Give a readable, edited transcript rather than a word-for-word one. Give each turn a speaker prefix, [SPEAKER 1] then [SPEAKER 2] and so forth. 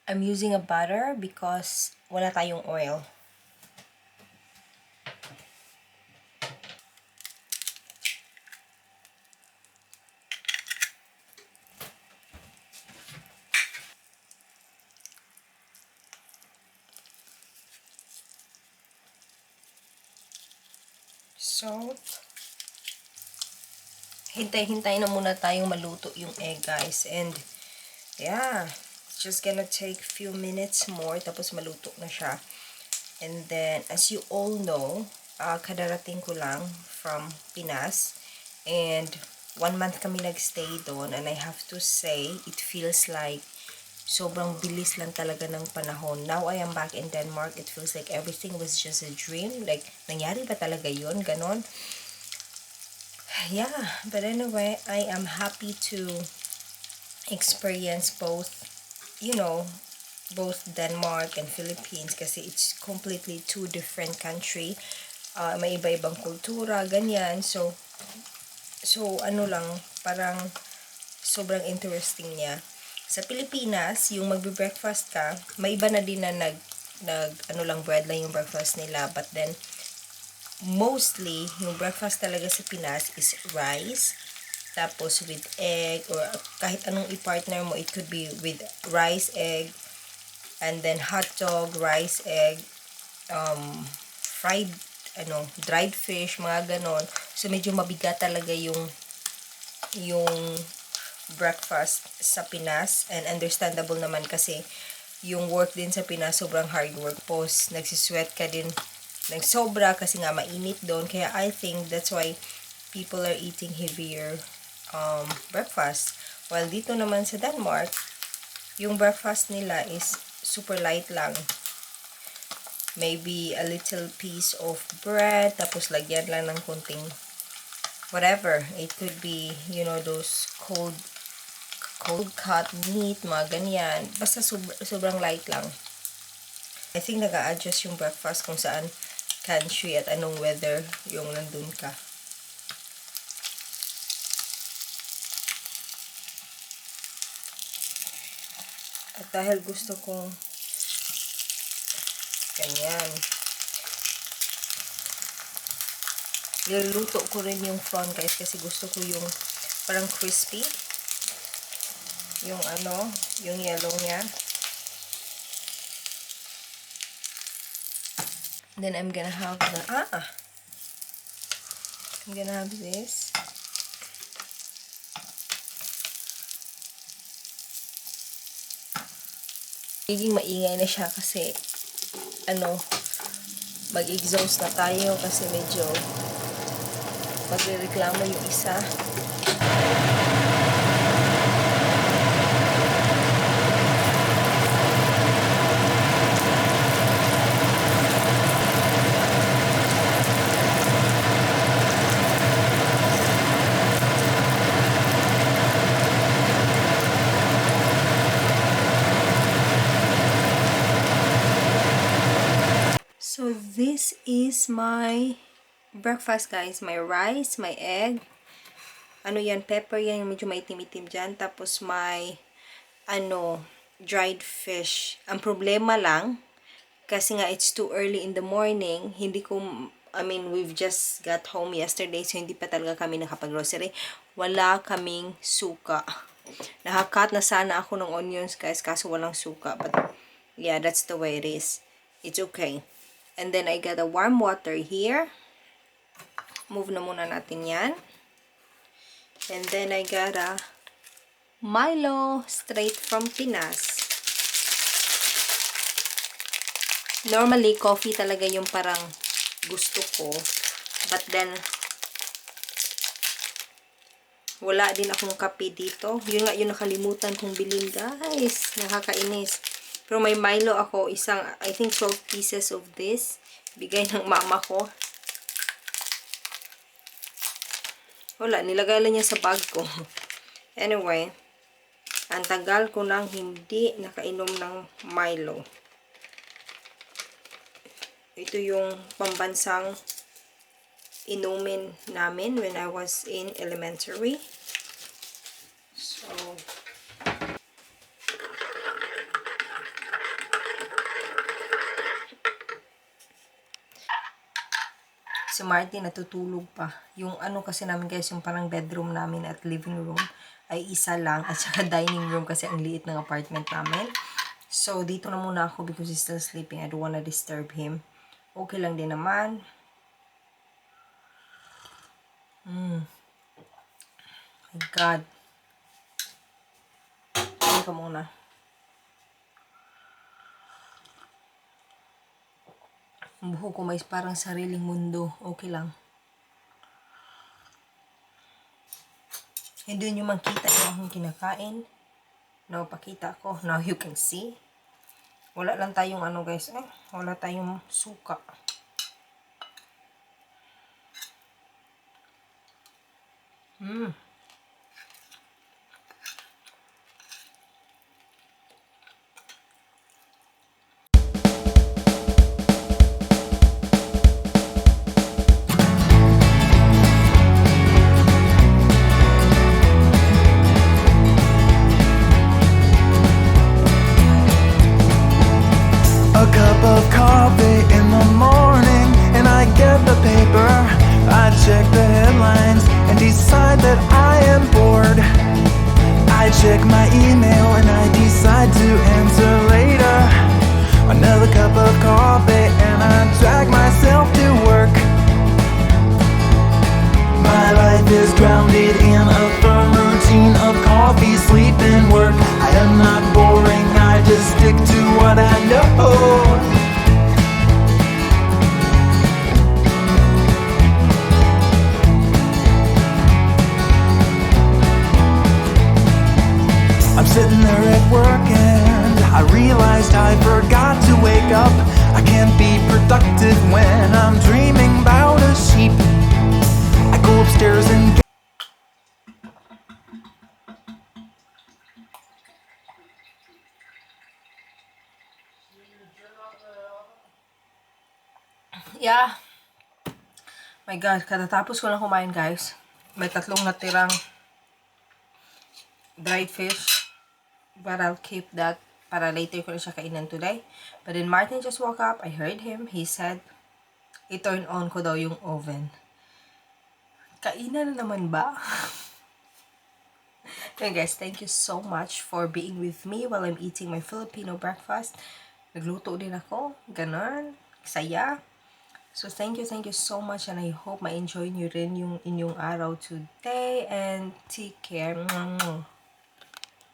[SPEAKER 1] I'm using a butter because wala tayong oil. Salt. Hintay-hintay na muna tayong maluto yung egg, guys. And, yeah. It's just gonna take few minutes more, tapos maluto na siya. And then, as you all know, kadarating ko lang from Pinas. And, 1 month kami nagstay doon. And I have to say, it feels like sobrang bilis lang talaga ng panahon. Now, I am back in Denmark. It feels like everything was just a dream. Like, nangyari ba talaga yun? Ganon. Yeah, but anyway, I am happy to experience both, you know, both Denmark and Philippines kasi it's completely two different country. May iba-ibang kultura, ganyan. So ano lang, parang sobrang interesting niya. Sa Pilipinas, yung magbe-breakfast ka, may iba na din na ano lang, bread lang yung breakfast nila. But then, mostly, yung breakfast talaga sa Pinas is rice, tapos with egg, or kahit anong i-partner mo, it could be with rice, egg, and then hot dog, rice, egg, fried, dried fish, mga ganon. So, medyo mabigat talaga yung breakfast sa Pinas, and understandable naman kasi yung work din sa Pinas, sobrang hard work. Post, nagsisweat ka din ng sobra kasi nga mainit doon. Kaya I think that's why people are eating heavier breakfast. While dito naman sa Denmark, yung breakfast nila is super light lang. Maybe a little piece of bread, tapos lagyan lang ng kunting whatever. It could be, you know, those cold cut meat, mga ganyan. Basta sobrang light lang. I think nag-a-adjust yung breakfast kung saan country at anong weather yung nandun ka. At dahil gusto kong ganyan, niluluto ko rin yung front, guys, kasi gusto ko yung parang crispy. Yung yung yellow niya. Then I'm gonna have this. Magiging maingay na siya kasi mag-exhaust na tayo kasi medyo magrereklamo yung isa. So, this is my breakfast, guys. My rice, my egg. Pepper yan, yung medyo maitim-itim dyan. Tapos, may, dried fish. Ang problema lang, kasi nga, it's too early in the morning. We've just got home yesterday, so hindi pa talaga kami nakapag-grocery. Wala kaming suka. Nakakat na sana ako ng onions, guys, kaso walang suka. But, yeah, that's the way it is. It's okay. And then, I got a warm water here. Move na muna natin yan. And then, I got a Milo straight from Pinas. Normally, coffee talaga yung parang gusto ko. But then, wala din akong kape dito. Yun nga yung nakalimutan kong bilhin, guys. Nakakainis. Pero may Milo ako, I think 12 pieces of this. Bigay ng mama ko. Wala, nilagay lang niya sa bag ko. Anyway, ang tagal ko nang hindi nakainom ng Milo. Ito yung pambansang inumin namin when I was in elementary. So, Si Martin natutulog pa. Yung ano kasi namin guys, yung parang bedroom namin at living room ay isa lang. At saka dining room kasi ang liit ng apartment namin. So, dito na muna ako because he's still sleeping. I don't wanna disturb him. Okay lang din naman. My God. Hindi ka muna. Ang buhok ko may parang sariling mundo. Okay lang. Hindi nyo makita yung akong kinakain. No, pakita ko. Now you can see. Wala lang tayong ano guys. Wala tayong suka.
[SPEAKER 2] A cup of coffee in the morning, and I get the paper. I check the headlines and decide that I am bored. I check my email and I decide to answer later. Another cup of coffee and I drag myself to work. My life is grounded in a firm routine of coffee, sleep, and work. I am not boring, I just stick to what I know. I'm sitting there at work and I realized I forgot to wake up. I can't be productive when I'm dreaming about a sheep. I go upstairs and
[SPEAKER 1] Yeah. My God, katatapos ko lang kumain guys. May 3 natirang dried fish. But I'll keep that para later ko na siya kainan today. But then Martin just woke up. I heard him. He said, i-turn on ko daw yung oven. Kainan na naman ba? Then guys, thank you so much for being with me while I'm eating my Filipino breakfast. Nagluto din ako. Ganon. Saya. So, thank you so much and I hope ma-enjoy nyo rin yung inyong araw today and take care.